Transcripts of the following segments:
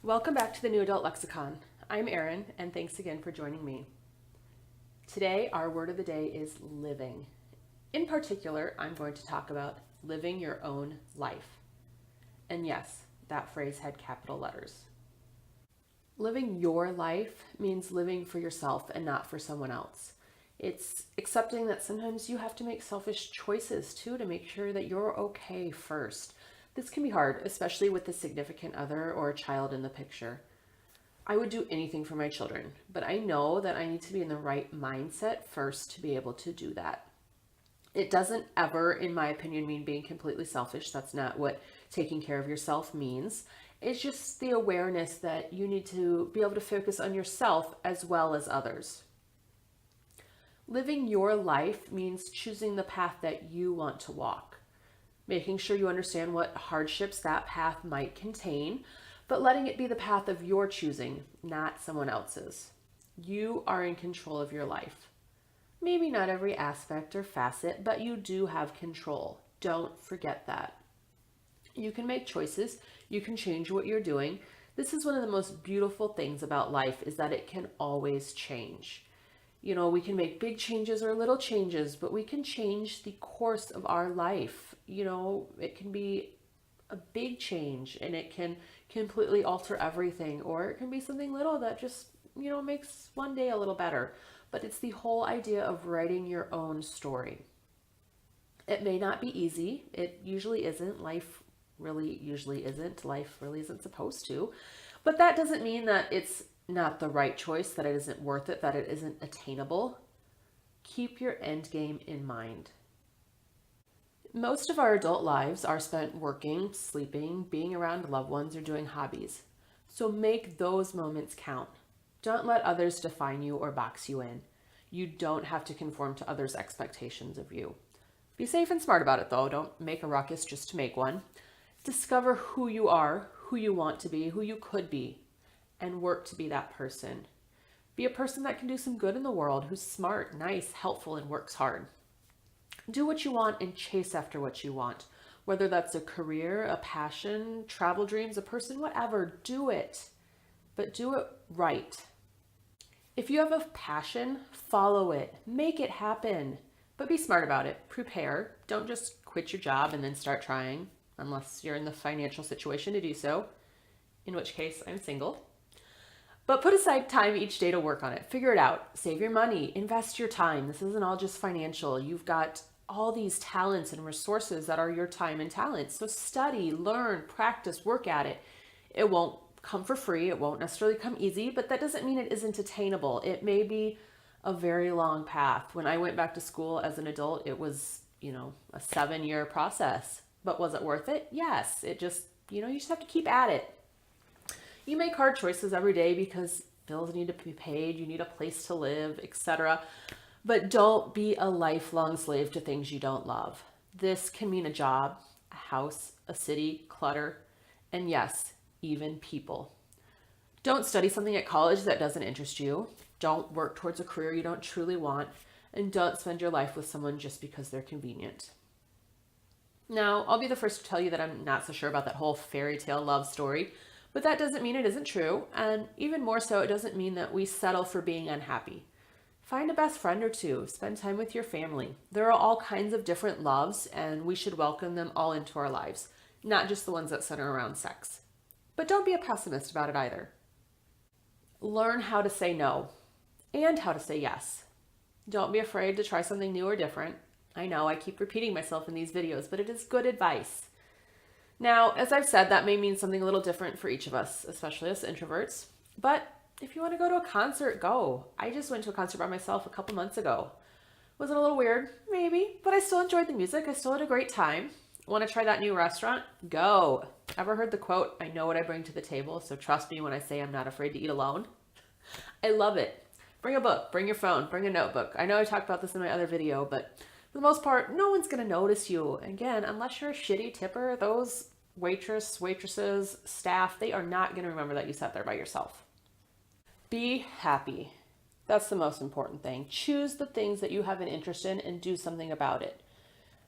Welcome back to the new Adult Lexicon. I'm Erin, and thanks again for joining me. Today, our word of the day is living. In particular, I'm going to talk about living your own life. And yes, that phrase had capital letters. Living your life means living for yourself and not for someone else. It's accepting that sometimes you have to make selfish choices too to make sure that you're okay first. This can be hard, especially with a significant other or a child in the picture. I would do anything for my children, but I know that I need to be in the right mindset first to be able to do that. It doesn't ever, in my opinion, mean being completely selfish. That's not what taking care of yourself means. It's just the awareness that you need to be able to focus on yourself as well as others. Living your life means choosing the path that you want to walk, making sure you understand what hardships that path might contain, but letting it be the path of your choosing, not someone else's. You are in control of your life. Maybe not every aspect or facet, but you do have control. Don't forget that. You can make choices. You can change what you're doing. This is one of the most beautiful things about life is that it can always change. We can make big changes or little changes, but we can change the course of our life. It can be a big change and it can completely alter everything, or it can be something little that just, makes one day a little better. But it's the whole idea of writing your own story. It may not be easy. It usually isn't. Life really usually isn't. Life really isn't supposed to. But that doesn't mean that it's not the right choice, that it isn't worth it, that it isn't attainable. Keep your end game in mind. Most of our adult lives are spent working, sleeping, being around loved ones, or doing hobbies. So make those moments count. Don't let others define you or box you in. You don't have to conform to others' expectations of you. Be safe and smart about it though. Don't make a ruckus just to make one. Discover who you are, who you want to be, who you could be, and work to be that person. Be a person that can do some good in the world, who's smart, nice, helpful, and works hard. Do what you want and chase after what you want. Whether that's a career, a passion, travel dreams, a person, whatever, do it. But do it right. If you have a passion, follow it. Make it happen. But be smart about it. Prepare. Don't just quit your job and then start trying, unless you're in the financial situation to do so, in which case I'm single. But put aside time each day to work on it. Figure it out. Save your money. Invest your time. This isn't all just financial. You've got all these talents and resources that are your time and talents. So study, learn, practice, work at it. It won't come for free. It won't necessarily come easy, but that doesn't mean it isn't attainable. It may be a very long path. When I went back to school as an adult, it was, a 7-year process. But was it worth it? Yes. It just, you just have to keep at it. You make hard choices every day because bills need to be paid, you need a place to live, etc. But don't be a lifelong slave to things you don't love. This can mean a job, a house, a city, clutter, and yes, even people. Don't study something at college that doesn't interest you. Don't work towards a career you don't truly want. And don't spend your life with someone just because they're convenient. Now, I'll be the first to tell you that I'm not so sure about that whole fairy tale love story. But that doesn't mean it isn't true, and even more so, it doesn't mean that we settle for being unhappy. Find a best friend or two, spend time with your family. There are all kinds of different loves, and we should welcome them all into our lives, not just the ones that center around sex. But don't be a pessimist about it either. Learn how to say no, and how to say yes. Don't be afraid to try something new or different. I know I keep repeating myself in these videos, but it is good advice. Now, as I've said, that may mean something a little different for each of us, especially us introverts. But if you want to go to a concert, go. I just went to a concert by myself a couple months ago. Was it a little weird? Maybe, but I still enjoyed the music. I still had a great time. Want to try that new restaurant? Go. Ever heard the quote, "I know what I bring to the table, so trust me when I say I'm not afraid to eat alone"? I love it. Bring a book, bring your phone, bring a notebook. I know I talked about this in my other video, but for the most part, no one's going to notice you. Again, unless you're a shitty tipper, those waitresses, staff, they are not going to remember that you sat there by yourself. Be happy. That's the most important thing. Choose the things that you have an interest in and do something about it.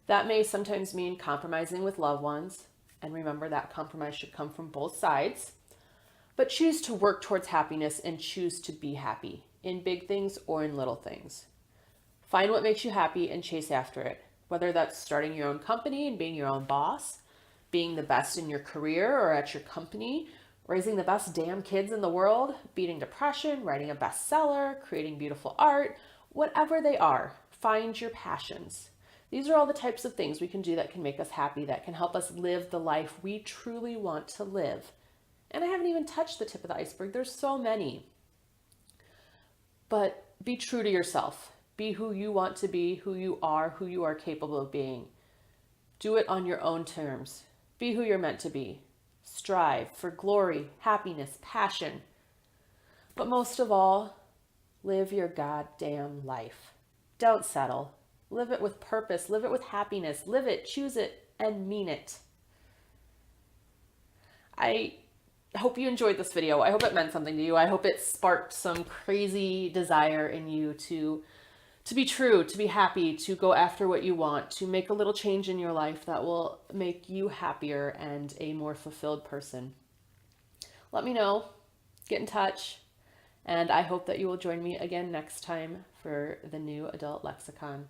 That may sometimes mean compromising with loved ones. And remember that compromise should come from both sides. but choose to work towards happiness and choose to be happy in big things or in little things. Find what makes you happy and chase after it, whether that's starting your own company and being your own boss, being the best in your career or at your company, raising the best damn kids in the world, beating depression, writing a bestseller, creating beautiful art, whatever they are, find your passions. These are all the types of things we can do that can make us happy, that can help us live the life we truly want to live. And I haven't even touched the tip of the iceberg. There's so many. But be true to yourself. Be who you want to be, who you are capable of being. Do it on your own terms. Be who you're meant to be. Strive for glory, happiness, passion. But most of all, live your goddamn life. Don't settle. Live it with purpose. Live it with happiness. Live it, choose it, and mean it. I hope you enjoyed this video. I hope it meant something to you. I hope it sparked some crazy desire in you to be true, to be happy, to go after what you want, to make a little change in your life that will make you happier and a more fulfilled person. Let me know, get in touch, and I hope that you will join me again next time for the new Adult Lexicon.